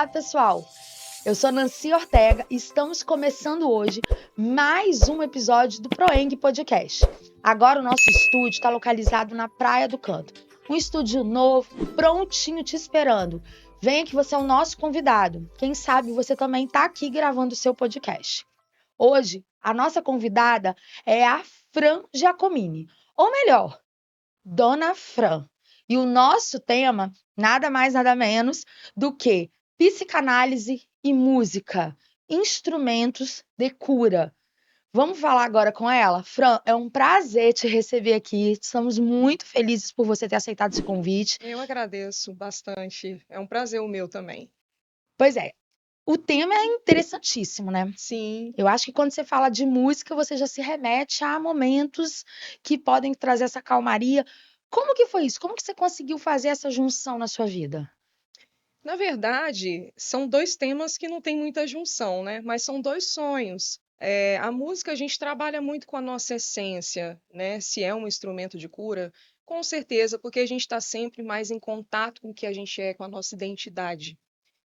Olá, pessoal! Eu sou Nancy Ortega e estamos começando hoje mais um episódio do Proeng Podcast. Agora o nosso estúdio está localizado na Praia do Canto. Um estúdio novo, prontinho te esperando. Venha que você é o nosso convidado. Quem sabe você também está aqui gravando o seu podcast. Hoje, a nossa convidada é a Fran Giacomini, ou melhor, Dona Fran. E o nosso tema, nada mais, nada menos do que psicanálise e música, instrumentos de cura. Vamos falar agora com ela? Fran, é um prazer te receber aqui. Estamos muito felizes por você ter aceitado esse convite. Eu agradeço bastante. É um prazer o meu também. Pois é, o tema é interessantíssimo, né? Sim. Eu acho que quando você fala de música, você já se remete a momentos que podem trazer essa calmaria. Como que foi isso? Como que você conseguiu fazer essa junção na sua vida? Na verdade, são dois temas que não têm muita junção, né? Mas são dois sonhos. A música, a gente trabalha muito com a nossa essência, né? Se é um instrumento de cura, com certeza, porque a gente está sempre mais em contato com o que a gente é, com a nossa identidade,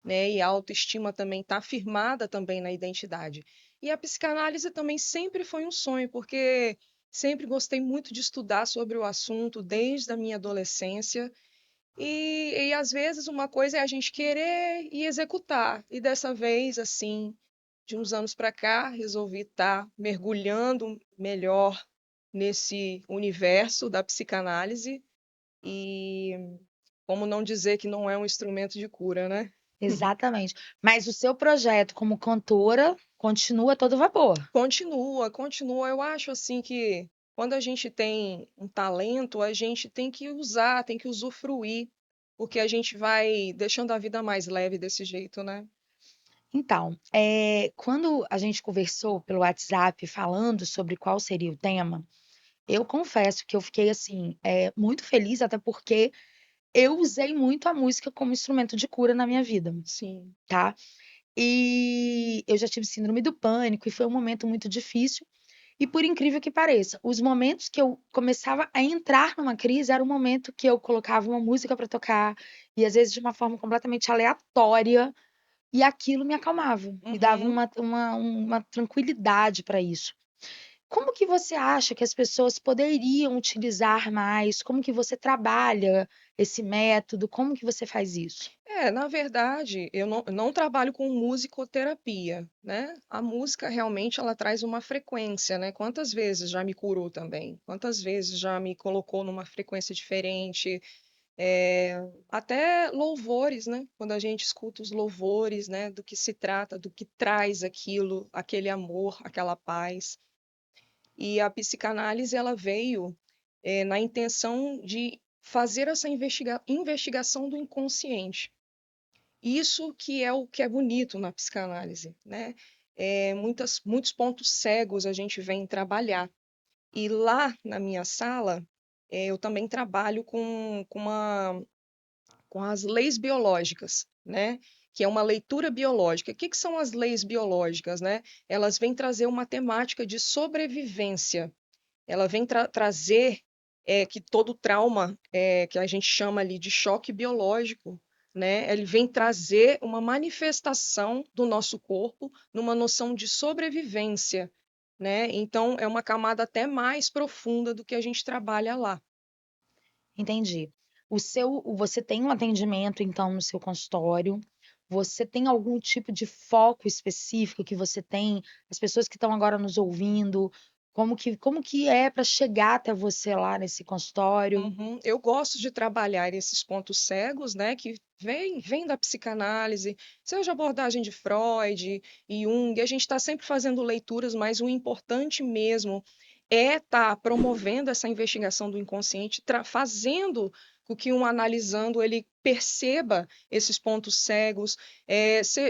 né? E a autoestima também está firmada também na identidade. E a psicanálise também sempre foi um sonho, porque sempre gostei muito de estudar sobre o assunto desde a minha adolescência. E às vezes uma coisa é a gente querer e executar. E dessa vez, assim, de uns anos para cá, resolvi estar mergulhando melhor nesse universo da psicanálise. E como não dizer que não é um instrumento de cura, né? Exatamente. Mas o seu projeto como cantora continua a todo vapor. Continua, continua. Eu acho assim que quando a gente tem um talento, a gente tem que usar, tem que usufruir, porque a gente vai deixando a vida mais leve desse jeito, né? Então, quando a gente conversou pelo WhatsApp falando sobre qual seria o tema, eu confesso que eu fiquei assim, muito feliz, até porque eu usei muito a música como instrumento de cura na minha vida, Sim. tá? E eu já tive síndrome do pânico e foi um momento muito difícil. E por incrível que pareça, os momentos que eu começava a entrar numa crise era o momento que eu colocava uma música para tocar e às vezes de uma forma completamente aleatória e aquilo me acalmava, me dava Uhum. uma tranquilidade para isso. Como que você acha que as pessoas poderiam utilizar mais? Como que você trabalha esse método? Como que você faz isso? Na verdade, eu não trabalho com musicoterapia, né? A música realmente ela traz uma frequência, né? Quantas vezes já me curou também? Quantas vezes já me colocou numa frequência diferente? Até louvores, né? Quando a gente escuta os louvores, né? Do que se trata, do que traz aquilo, aquele amor, aquela paz. E a psicanálise ela veio na intenção de fazer essa investigação do inconsciente. Isso que é o que é bonito na psicanálise, né? Muitos pontos cegos a gente vem trabalhar. E lá na minha sala, eu também trabalho com as leis biológicas, né? Que é uma leitura biológica. O que que são as leis biológicas, né? Elas vêm trazer uma temática de sobrevivência. Ela vem trazer que todo trauma, que a gente chama ali de choque biológico, né? Ele vem trazer uma manifestação do nosso corpo numa noção de sobrevivência, né? Então, é uma camada até mais profunda do que a gente trabalha lá. Entendi. Você tem um atendimento, então, no seu consultório? Você tem algum tipo de foco específico que você tem? As pessoas que estão agora nos ouvindo, como que é para chegar até você lá nesse consultório? Uhum. Eu gosto de trabalhar esses pontos cegos, né, que vem da psicanálise, seja abordagem de Freud e Jung. A gente está sempre fazendo leituras, mas o importante mesmo é estar promovendo essa investigação do inconsciente, fazendo com que um analisando ele perceba esses pontos cegos,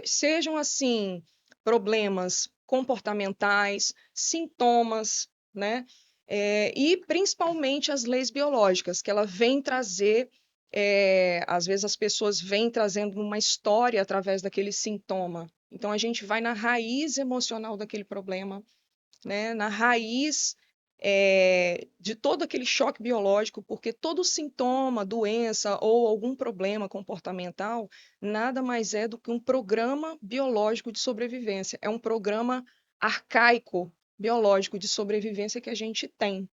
sejam assim problemas comportamentais, sintomas, né? E principalmente as leis biológicas, que ela vem trazer, às vezes as pessoas vêm trazendo uma história através daquele sintoma. Então a gente vai na raiz emocional daquele problema, né? Na raiz de todo aquele choque biológico, porque todo sintoma, doença ou algum problema comportamental nada mais é do que um programa biológico de sobrevivência. É um programa arcaico biológico de sobrevivência que a gente tem.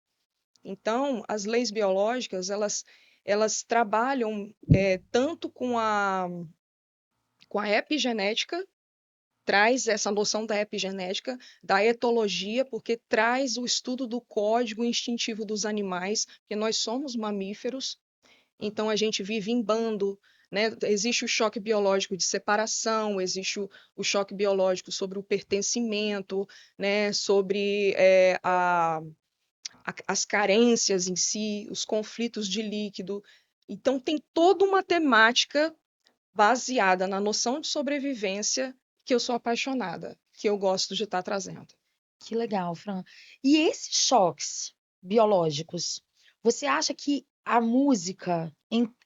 Então, as leis biológicas, elas trabalham tanto com a epigenética, traz essa noção da epigenética, da etologia, porque traz o estudo do código instintivo dos animais, porque nós somos mamíferos, então a gente vive em bando, né? Existe o choque biológico de separação, existe o choque biológico sobre o pertencimento, né? Sobre as carências em si, os conflitos de líquido. Então tem toda uma temática baseada na noção de sobrevivência que eu sou apaixonada, que eu gosto de estar trazendo. Que legal, Fran. E esses choques biológicos, você acha que a música,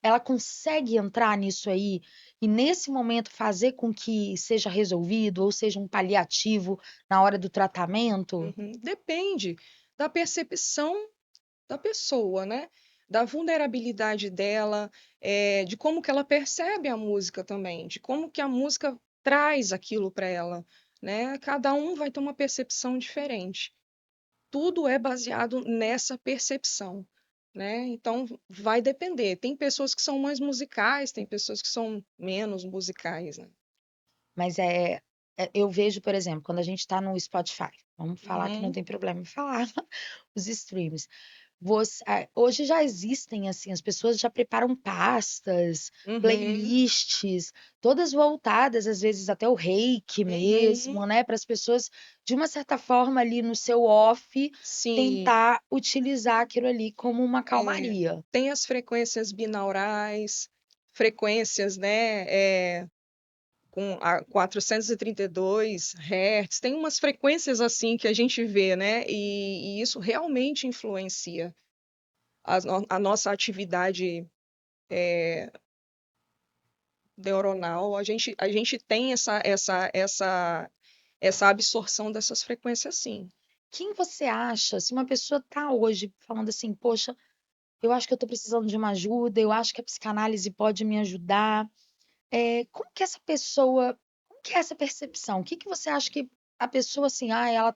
ela consegue entrar nisso aí e nesse momento fazer com que seja resolvido ou seja um paliativo na hora do tratamento? Uhum. Depende da percepção da pessoa, né? Da vulnerabilidade dela, de como que ela percebe a música também, de como que a música traz aquilo para ela, né? Cada um vai ter uma percepção diferente. Tudo é baseado nessa percepção, né? Então vai depender. Tem pessoas que são mais musicais, tem pessoas que são menos musicais, né? Mas eu vejo, por exemplo, quando a gente está no Spotify, vamos falar que não Uhum, tem problema em falar os streams. Hoje já existem, assim, as pessoas já preparam pastas, uhum, playlists, todas voltadas, às vezes até o reiki uhum. mesmo, né? Para as pessoas, de uma certa forma, ali no seu off, Sim, tentar utilizar aquilo ali como uma é, calmaria. tem as frequências binaurais, frequências, né, com a 432 Hz, tem umas frequências assim que a gente vê, né, e isso realmente influencia a nossa atividade neuronal. A gente tem essa absorção dessas frequências, sim. Quem você acha, se uma pessoa está hoje falando assim, poxa, eu acho que eu estou precisando de uma ajuda, eu acho que a psicanálise pode me ajudar. Como que essa pessoa, como que é essa percepção? O que que você acha que a pessoa assim, ela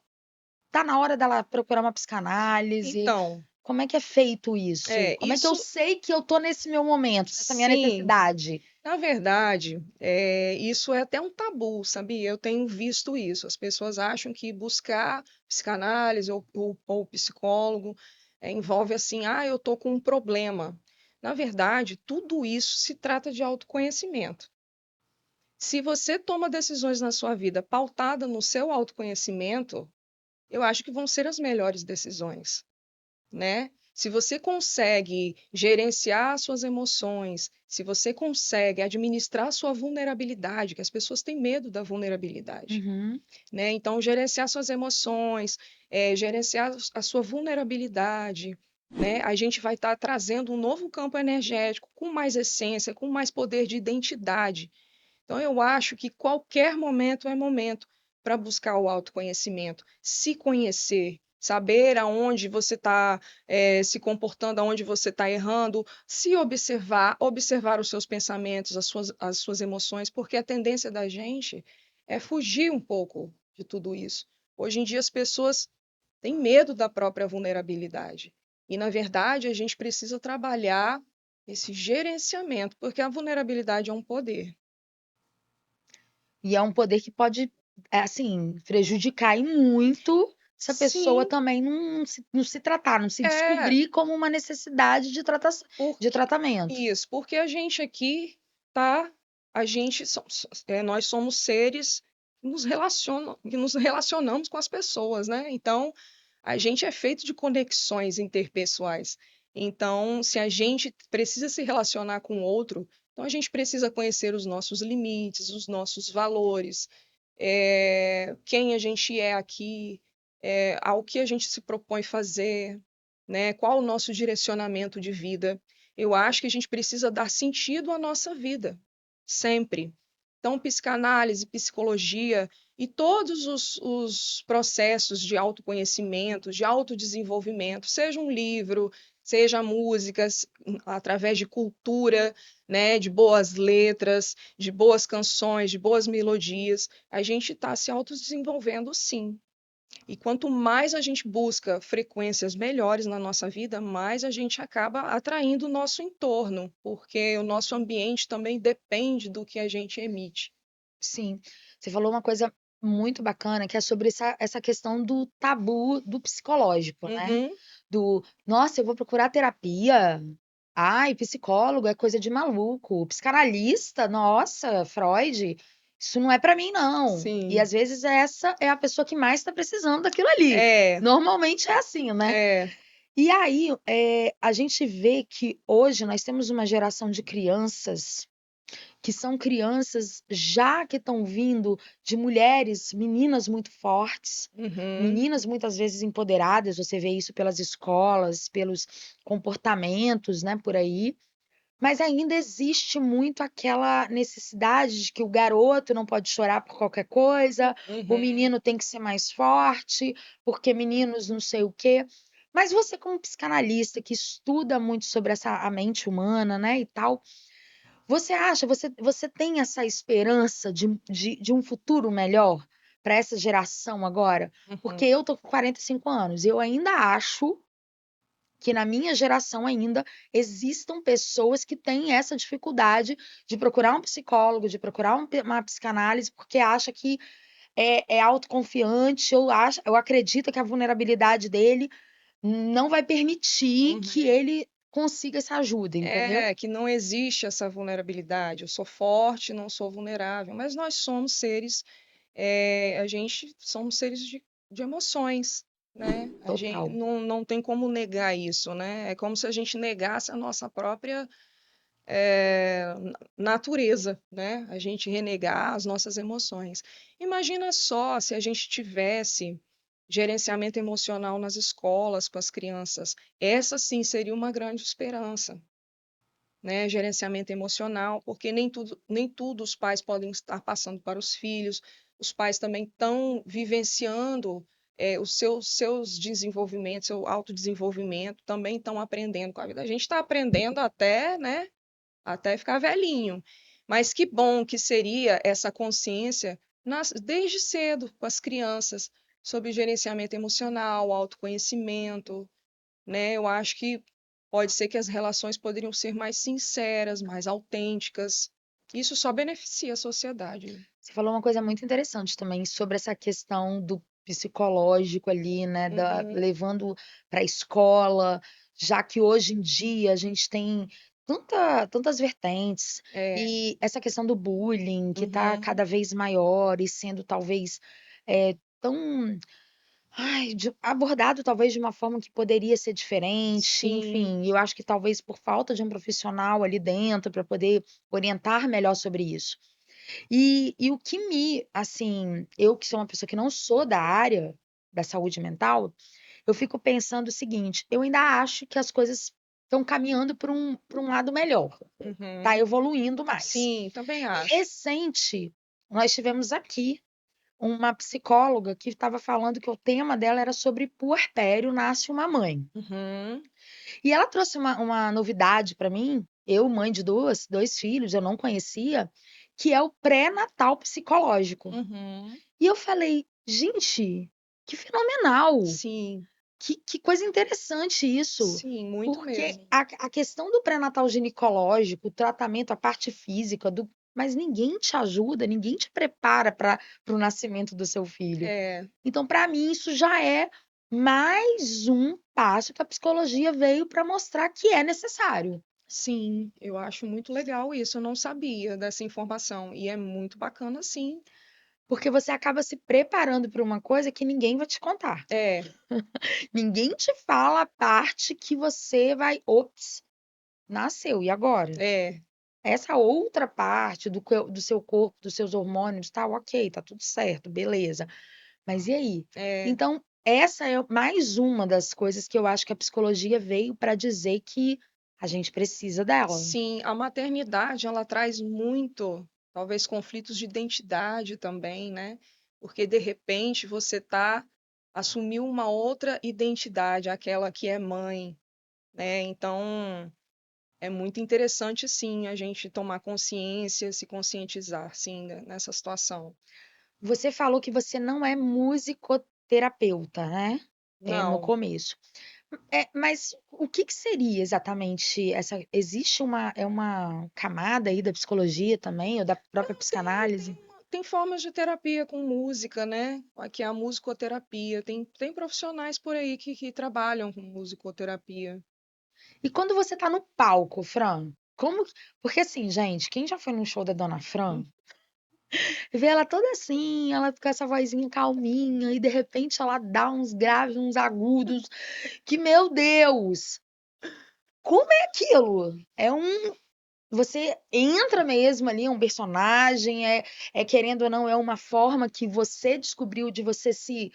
tá na hora dela procurar uma psicanálise? Então, Como é que é feito isso? Como é que eu isso sei que eu tô nesse meu momento, nessa minha sim. necessidade? Na verdade, isso é até um tabu, sabia? Eu tenho visto isso. As pessoas acham que buscar psicanálise ou psicólogo envolve assim, eu tô com um problema. Na verdade, tudo isso se trata de autoconhecimento. Se você toma decisões na sua vida pautada no seu autoconhecimento, eu acho que vão ser as melhores decisões, né? Se você consegue gerenciar as suas emoções, se você consegue administrar a sua vulnerabilidade, que as pessoas têm medo da vulnerabilidade, Uhum. né? Então, gerenciar suas emoções, gerenciar a sua vulnerabilidade, né? A gente vai estar trazendo um novo campo energético com mais essência, com mais poder de identidade. Então, eu acho que qualquer momento é momento para buscar o autoconhecimento, se conhecer, saber aonde você está se comportando, aonde você está errando, se observar, observar os seus pensamentos, as suas emoções, porque a tendência da gente é fugir um pouco de tudo isso. Hoje em dia, as pessoas têm medo da própria vulnerabilidade. E, na verdade, a gente precisa trabalhar esse gerenciamento, porque a vulnerabilidade é um poder. E é um poder que pode, assim, prejudicar e muito se a pessoa Sim, também não se tratar, não se é, descobrir como uma necessidade de porque tratamento. isso, porque a gente aqui tá, a gente nós somos seres que nos relacionamos com as pessoas, né? Então, a gente é feito de conexões interpessoais. Então, se a gente precisa se relacionar com o outro, então a gente precisa conhecer os nossos limites, os nossos valores, quem a gente é aqui, ao que a gente se propõe fazer, né? Qual o nosso direcionamento de vida. Eu acho que a gente precisa dar sentido à nossa vida, sempre. Então, psicanálise, psicologia e todos os processos de autoconhecimento, de autodesenvolvimento, seja um livro, seja músicas, através de cultura, né, de boas letras, de boas canções, de boas melodias, a gente está se autodesenvolvendo sim. E quanto mais a gente busca frequências melhores na nossa vida, mais a gente acaba atraindo o nosso entorno, porque o nosso ambiente também depende do que a gente emite. Sim, você falou uma coisa muito bacana, que é sobre essa questão do tabu do psicológico, né? Uhum, Nossa, eu vou procurar terapia. Ai, psicólogo é coisa de maluco. Psicanalista, nossa, Freud, isso não é pra mim, não. E sim. às vezes essa é a pessoa que mais está precisando daquilo ali. É, Normalmente é assim, né? é. E aí, a gente vê que hoje nós temos uma geração de crianças que são crianças já que estão vindo de mulheres, meninas muito fortes, Uhum, meninas muitas vezes empoderadas, você vê isso pelas escolas, pelos comportamentos, né, por aí. Mas ainda existe muito aquela necessidade de que o garoto não pode chorar por qualquer coisa, o uhum. menino tem que ser mais forte, porque meninos não sei o quê. Mas você, como psicanalista que estuda muito sobre a mente humana, né, e tal, você acha, você tem essa esperança de um futuro melhor para essa geração agora? Porque Uhum. eu tô com 45 anos e eu ainda acho que na minha geração ainda existam pessoas que têm essa dificuldade de procurar um psicólogo, de procurar uma psicanálise, porque acha que é autoconfiante, ou acredita que a vulnerabilidade dele não vai permitir Uhum. que ele consiga essa ajuda, entendeu? É que não existe essa vulnerabilidade. Eu sou forte, não sou vulnerável, mas nós somos seres, a gente somos seres de emoções, né? A gente Total. não tem como negar isso, né? É como se a gente negasse a nossa própria natureza, né? A gente renegar as nossas emoções. Imagina só se a gente tivesse gerenciamento emocional nas escolas com as crianças. Essa sim seria uma grande esperança, né? Gerenciamento emocional, porque nem tudo os pais podem estar passando para os filhos. Os pais também estão vivenciando os seus desenvolvimentos, seu autodesenvolvimento, também estão aprendendo com a vida. A gente está aprendendo até, né? Até ficar velhinho. Mas que bom que seria essa consciência desde cedo com as crianças sobre gerenciamento emocional, autoconhecimento, né? Eu acho que pode ser que as relações poderiam ser mais sinceras, mais autênticas. Isso só beneficia a sociedade. Você falou uma coisa muito interessante também sobre essa questão do psicológico ali, né, Uhum, levando para a escola, já que hoje em dia a gente tem tantas vertentes, é, e essa questão do bullying que está uhum, cada vez maior e sendo talvez tão abordado talvez de uma forma que poderia ser diferente, sim, enfim, eu acho que talvez por falta de um profissional ali dentro para poder orientar melhor sobre isso. E o que assim, eu que sou uma pessoa que não sou da área da saúde mental, eu fico pensando o seguinte: eu ainda acho que as coisas estão caminhando para um lado melhor, tá uhum, evoluindo mais. sim, também E acho. recente, nós tivemos aqui uma psicóloga que estava falando que o tema dela era sobre puerpério, nasce uma mãe. Uhum, E ela trouxe uma novidade para mim, eu, mãe de dois filhos, eu não conhecia, que é o pré-natal psicológico. uhum, E eu falei, gente, que fenomenal! sim, Que coisa interessante isso. sim, muito Porque mesmo. a questão do pré-natal ginecológico, o tratamento, a parte física, mas ninguém te ajuda, ninguém te prepara para o nascimento do seu filho. É, Então, para mim, isso já é mais um passo que a psicologia veio para mostrar que é necessário. sim, eu acho muito legal isso. Eu não sabia dessa informação e é muito bacana, sim. Porque você acaba se preparando para uma coisa que ninguém vai te contar. É, Ninguém te fala a parte que você vai. Ops, nasceu, e agora? é, Essa outra parte do seu corpo, dos seus hormônios, tá ok, tá tudo certo, beleza. Mas e aí? é. Então, essa é mais uma das coisas que eu acho que a psicologia veio para dizer que a gente precisa dela. Sim, a maternidade ela traz muito. talvez conflitos de identidade também, né? Porque de repente você assumiu uma outra identidade, aquela que é mãe, né? Então é muito interessante, sim, a gente tomar consciência, se conscientizar, sim, nessa situação. Você falou que você não é musicoterapeuta, né? No Não, começo. Mas o que que seria exatamente essa? Existe uma camada aí da psicologia também, ou da própria psicanálise? tem formas de terapia com música, né? Aqui é a musicoterapia. Tem profissionais por aí que trabalham com musicoterapia. E quando você tá no palco, Fran, porque assim, gente, quem já foi num show da Dona Fran, vê ela toda assim, ela com essa vozinha calminha, e de repente ela dá uns graves, uns agudos, que, meu Deus, como é aquilo? Você entra mesmo ali, é um personagem, querendo ou não, é uma forma que você descobriu de você se.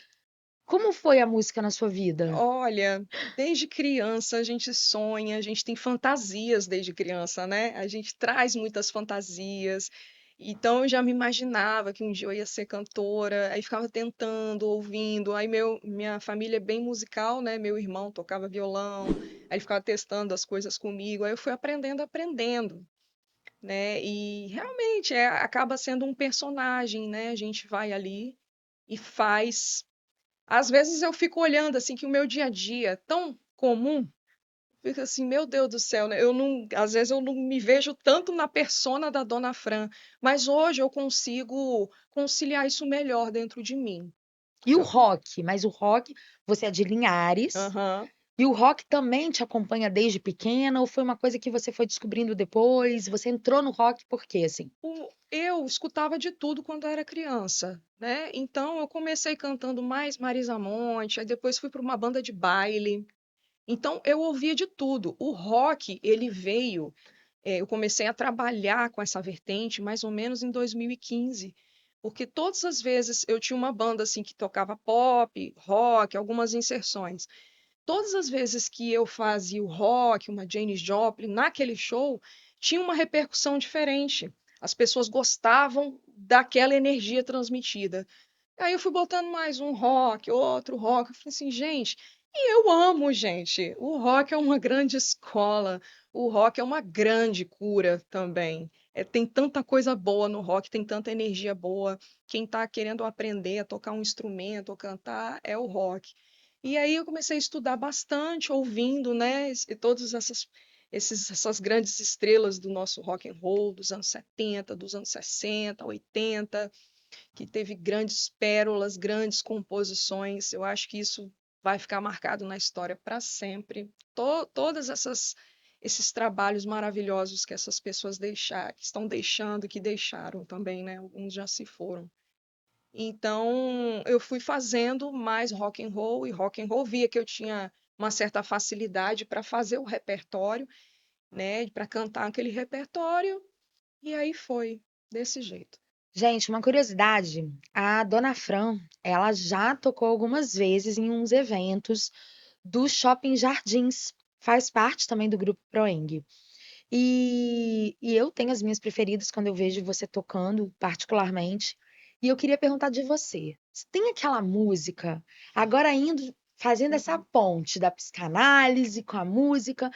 Como foi a música na sua vida? Olha, desde criança a gente sonha, a gente tem fantasias desde criança, né? A gente traz muitas fantasias. Então eu já me imaginava que um dia eu ia ser cantora, aí ficava tentando, ouvindo. Aí minha família é bem musical, né? Meu irmão tocava violão, aí ele ficava testando as coisas comigo. Aí eu fui aprendendo, aprendendo, né? E realmente acaba sendo um personagem, né? A gente vai ali e faz. Às vezes eu fico olhando assim que o meu dia a dia é tão comum, fica assim, meu Deus do céu, né? Eu não, às vezes eu não me vejo tanto na persona da Dona Fran, mas hoje eu consigo conciliar isso melhor dentro de mim. E o Eu- rock? Mas o rock, você é de Linhares, Aham. e o rock também te acompanha desde pequena, ou foi uma coisa que você foi descobrindo depois? Você entrou no rock por quê, assim? Eu escutava de tudo quando eu era criança, né? Então eu comecei cantando mais Marisa Monte, aí depois fui para uma banda de baile. Então eu ouvia de tudo. O rock, ele veio eu comecei a trabalhar com essa vertente mais ou menos em 2015, porque todas as vezes eu tinha uma banda assim que tocava pop, rock, algumas inserções. Todas as vezes que eu fazia o rock, uma Janis Joplin, naquele show, tinha uma repercussão diferente. As pessoas gostavam daquela energia transmitida. Aí eu fui botando mais um rock, outro rock. Eu falei assim, gente, e eu amo, gente. O rock é uma grande escola. O rock é uma grande cura também. Tem tanta coisa boa no rock, tem tanta energia boa. Quem está querendo aprender a tocar um instrumento ou cantar é o rock. E aí eu comecei a estudar bastante, ouvindo, né, todas essas grandes estrelas do nosso rock and roll dos anos 70, dos anos 60, 80, que teve grandes pérolas, grandes composições. Eu acho que isso vai ficar marcado na história para sempre. Todas esses trabalhos maravilhosos que essas pessoas que estão deixando, que deixaram também, né? Alguns já se foram. Então, eu fui fazendo mais rock and roll, via que eu tinha uma certa facilidade para fazer o repertório, né, para cantar aquele repertório, e aí foi desse jeito. Gente, uma curiosidade, a Dona Fran, ela já tocou algumas vezes em uns eventos do Shopping Jardins. Faz parte também do grupo Proeng. E eu tenho as minhas preferidas quando eu vejo você tocando, particularmente. E eu queria perguntar de você. Você tem aquela música, agora fazendo essa ponte da psicanálise com a música,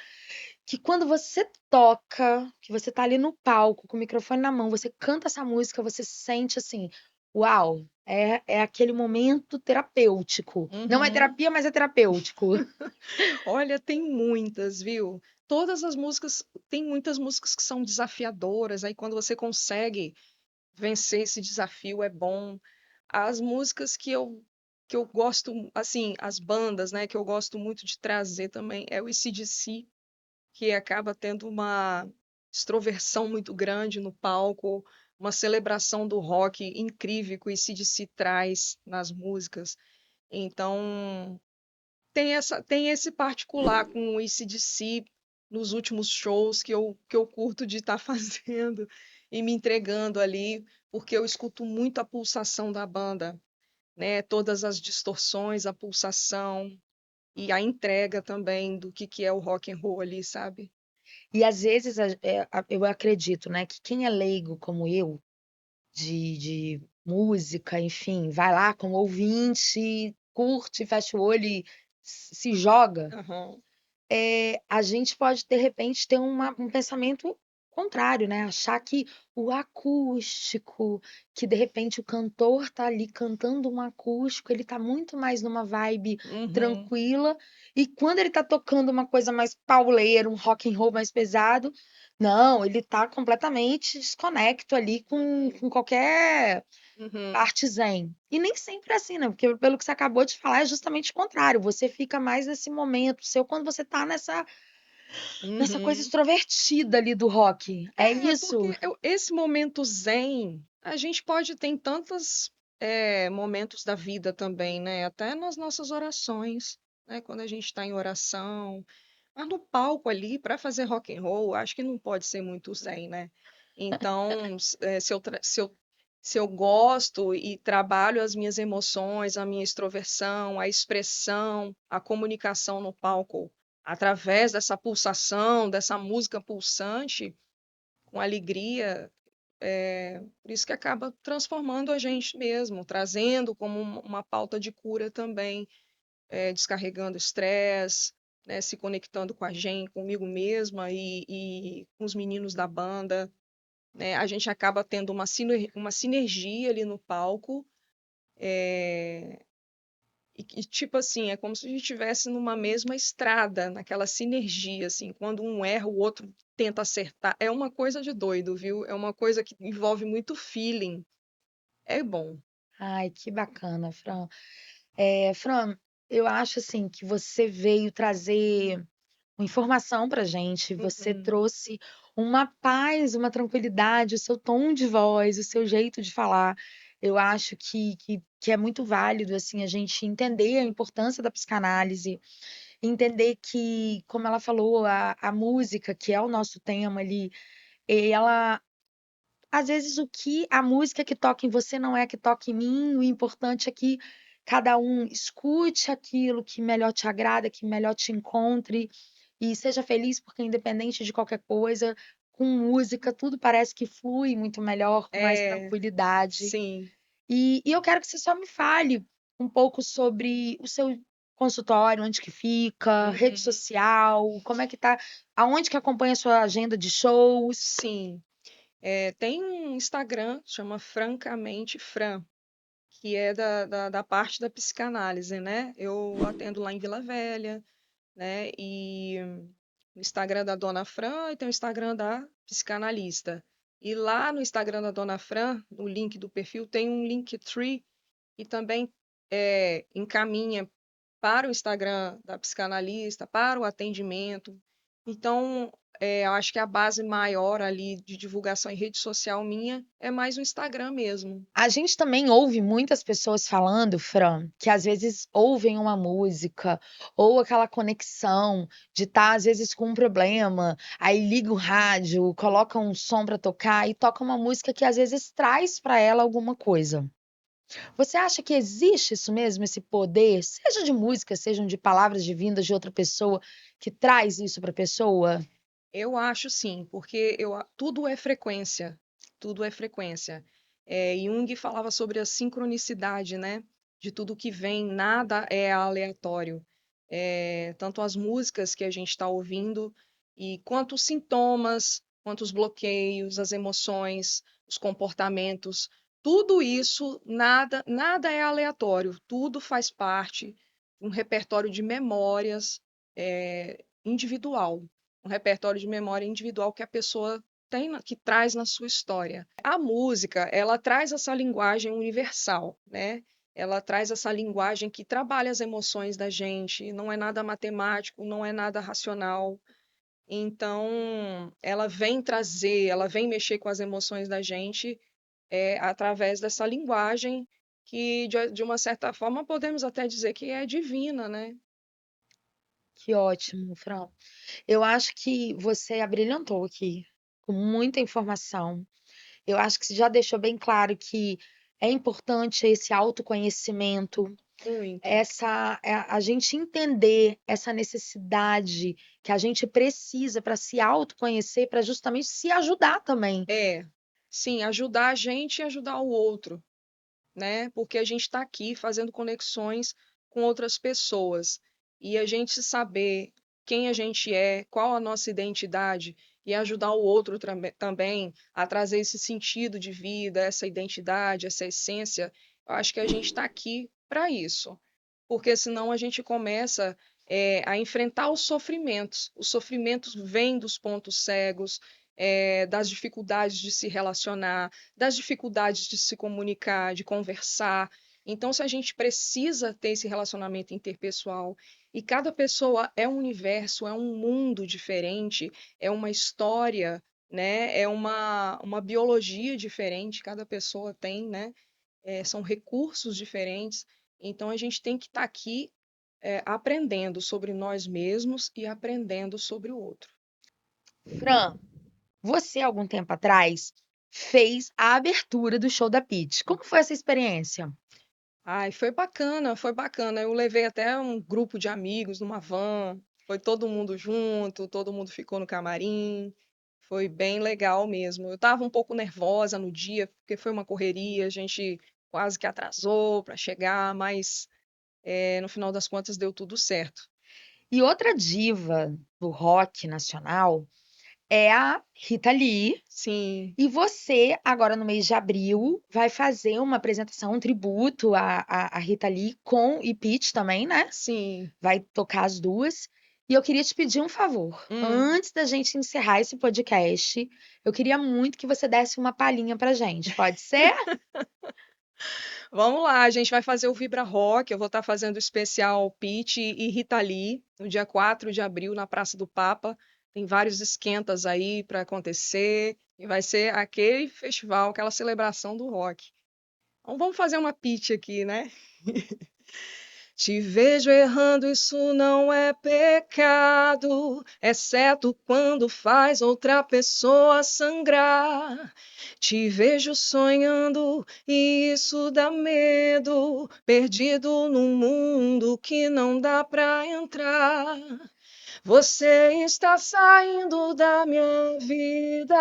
que quando você toca, que você tá ali no palco com o microfone na mão, você canta essa música, você sente assim, uau, é aquele momento terapêutico. Não é Uhum. terapia, mas é terapêutico. Olha, tem muitas, viu? Todas as músicas, tem muitas músicas que são desafiadoras, aí quando você consegue vencer esse desafio é bom. As músicas que eu gosto, assim, as bandas, né, que eu gosto muito de trazer também é o AC/DC, que acaba tendo uma extroversão muito grande no palco, uma celebração do rock incrível que o AC/DC traz nas músicas. Então, tem esse particular com o AC/DC nos últimos shows que eu curto de estar fazendo e me entregando ali, porque eu escuto muito a pulsação da banda, né? Todas as distorções, a pulsação e a entrega também do que é o rock and roll ali, sabe? E às vezes eu acredito, né, que quem é leigo como eu de música, enfim, vai lá como ouvinte, curte, fecha o olho e se joga, Aham. a gente pode, de repente, ter um pensamento contrário, né? Achar que o acústico, que de repente o cantor tá ali cantando um acústico, ele tá muito mais numa vibe Uhum. tranquila, e quando ele tá tocando uma coisa mais pauleira, um rock and roll mais pesado, não, ele tá completamente desconecto ali com qualquer Uhum. parte zen. E nem sempre é assim, né? Porque pelo que você acabou de falar, é justamente o contrário. Você fica mais nesse momento seu quando você tá nessa coisa Uhum. extrovertida ali do rock. É É, isso? porque esse momento zen, a gente pode ter em tantos momentos da vida também, né? Até nas nossas orações, né? Quando a gente está em oração. Mas no palco ali, para fazer rock and roll, acho que não pode ser muito zen, né? Então, se eu gosto e trabalho as minhas emoções, a minha extroversão, a expressão, a comunicação no palco, através dessa pulsação, dessa música pulsante, com alegria, por isso que acaba transformando a gente mesmo, trazendo como uma pauta de cura também, descarregando estresse, né, se conectando com a gente, comigo mesma e com os meninos da banda, né? A gente acaba tendo uma sinergia ali no palco, e tipo assim, é como se a gente estivesse numa mesma estrada, naquela sinergia, assim, quando um erra, o outro tenta acertar. É uma coisa de doido, viu? É uma coisa que envolve muito feeling. É bom. Ai, que bacana, Fran. Fran, eu acho assim que você veio trazer uma informação pra gente, você Uhum. trouxe uma paz, uma tranquilidade, o seu tom de voz, o seu jeito de falar. Eu acho que é muito válido assim a gente entender a importância da psicanálise, entender que, como ela falou, a música, que é o nosso tema ali, ela às vezes o que a música que toca em você não é a que toca em mim, o importante é que cada um escute aquilo que melhor te agrada, que melhor te encontre e seja feliz, porque independente de qualquer coisa, com música tudo parece que flui muito melhor, com mais É, tranquilidade. sim. E eu quero que você só me fale um pouco sobre o seu consultório, onde que fica, rede Uhum. social, como é que tá, aonde que acompanha a sua agenda de shows. Sim. Tem um Instagram, chama Francamente Fran, que é da parte da psicanálise, né? Eu atendo lá em Vila Velha, né? E o Instagram da Dona Fran e tem o Instagram da psicanalista. E lá no Instagram da Dona Fran, no link do perfil, tem um Linktree e também encaminha para o Instagram da psicanalista, para o atendimento. Então, eu acho que a base maior ali de divulgação em rede social minha é mais o Instagram mesmo. A gente também ouve muitas pessoas falando, Fran, que às vezes ouvem uma música ou aquela conexão de estar às vezes com um problema, aí liga o rádio, coloca um som para tocar e toca uma música que às vezes traz para ela alguma coisa. Você acha que existe isso mesmo, esse poder, seja de música, sejam de palavras divindas de outra pessoa, que traz isso para a pessoa? Eu acho sim, porque tudo é frequência, tudo é frequência. Jung falava sobre a sincronicidade, né? De tudo que vem, nada é aleatório. Tanto as músicas que a gente está ouvindo, e quanto os sintomas, quanto os bloqueios, as emoções, os comportamentos, tudo isso, nada é aleatório, tudo faz parte de um repertório de memórias, individual, um repertório de memória individual que a pessoa tem, que traz na sua história. A música, ela traz essa linguagem universal, né? Ela traz essa linguagem que trabalha as emoções da gente, não é nada matemático, não é nada racional. Então, ela vem mexer com as emoções da gente, através dessa linguagem que, de uma certa forma, podemos até dizer que é divina, né? Que ótimo, Fran. Eu acho que você abrilhantou aqui, com muita informação. Eu acho que você já deixou bem claro que é importante esse autoconhecimento, Muito. a gente entender essa necessidade que a gente precisa para se autoconhecer, para justamente se ajudar também. É. Sim, ajudar a gente e ajudar o outro, né? Porque a gente está aqui fazendo conexões com outras pessoas. E a gente saber quem a gente é, qual a nossa identidade, e ajudar o outro também a trazer esse sentido de vida, essa identidade, essa essência, eu acho que a gente está aqui para isso. Porque senão a gente começa a enfrentar os sofrimentos. Os sofrimentos vêm dos pontos cegos, das dificuldades de se relacionar, das dificuldades de se comunicar, de conversar. Então, se a gente precisa ter esse relacionamento interpessoal, e cada pessoa é um universo, é um mundo diferente, é uma história, né? É uma biologia diferente, cada pessoa tem, né? São recursos diferentes. Então, a gente tem que estar aqui aprendendo sobre nós mesmos e aprendendo sobre o outro. Fran, você, algum tempo atrás, fez a abertura do show da Pitty. Como foi essa experiência? Ai, foi bacana, foi bacana. Eu levei até um grupo de amigos numa van, foi todo mundo junto, todo mundo ficou no camarim. Foi bem legal mesmo. Eu estava um pouco nervosa no dia, porque foi uma correria, a gente quase que atrasou para chegar, mas no final das contas deu tudo certo. E outra diva do rock nacional é a Rita Lee. Sim, E você, agora no mês de abril, vai fazer uma apresentação, um tributo à Rita Lee com e Pitty também, né? sim. Vai tocar as duas. E eu queria te pedir um favor. Hum. Antes da gente encerrar esse podcast, eu queria muito que você desse uma palhinha pra gente. Pode ser? Vamos lá, a gente vai fazer o Vibra Rock. Eu vou estar fazendo o especial Pitty e Rita Lee no dia 4 de abril na Praça do Papa. Tem vários esquentas aí para acontecer e vai ser aquele festival, aquela celebração do rock. Então vamos fazer uma pitch aqui, né? Te vejo errando, isso não é pecado, exceto quando faz outra pessoa sangrar. Te vejo sonhando e isso dá medo, perdido num mundo que não dá pra entrar. Você está saindo da minha vida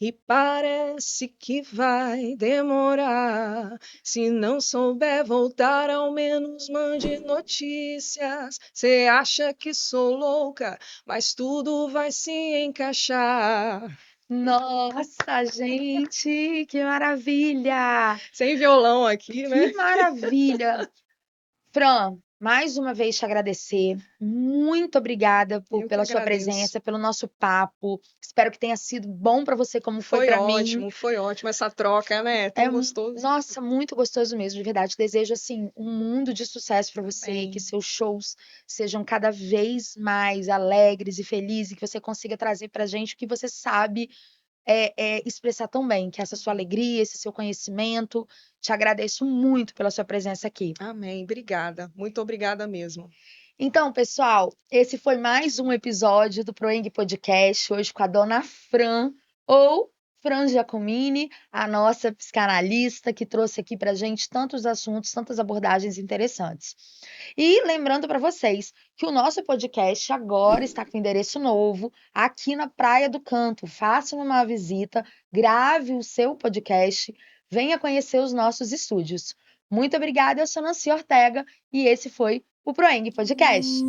e parece que vai demorar. Se não souber voltar, ao menos mande notícias. Você acha que sou louca, mas tudo vai se encaixar. Nossa, gente, que maravilha! Sem violão aqui, Que né? maravilha! Fran, mais uma vez te agradecer. Muito obrigada Eu que pela sua agradeço. presença, pelo nosso papo. Espero que tenha sido bom para você, como foi para mim. Foi ótimo essa troca, né? É, Tão gostoso. nossa, muito gostoso mesmo, de verdade. Desejo assim um mundo de sucesso para você, que Amém. seus shows sejam cada vez mais alegres e felizes, que você consiga trazer para gente o que você sabe expressar tão bem, que é essa sua alegria, esse seu conhecimento. Te agradeço muito pela sua presença aqui. Amém. Obrigada. Muito obrigada mesmo. Então, pessoal, esse foi mais um episódio do Proeng Podcast, hoje com a dona Fran, ou Fran Giacomini, a nossa psicanalista, que trouxe aqui pra gente tantos assuntos, tantas abordagens interessantes. E lembrando para vocês que o nosso podcast agora está com endereço novo, aqui na Praia do Canto. Façam uma visita, grave o seu podcast, venha conhecer os nossos estúdios. Muito obrigada, eu sou Nancy Ortega e esse foi o Proeng Podcast.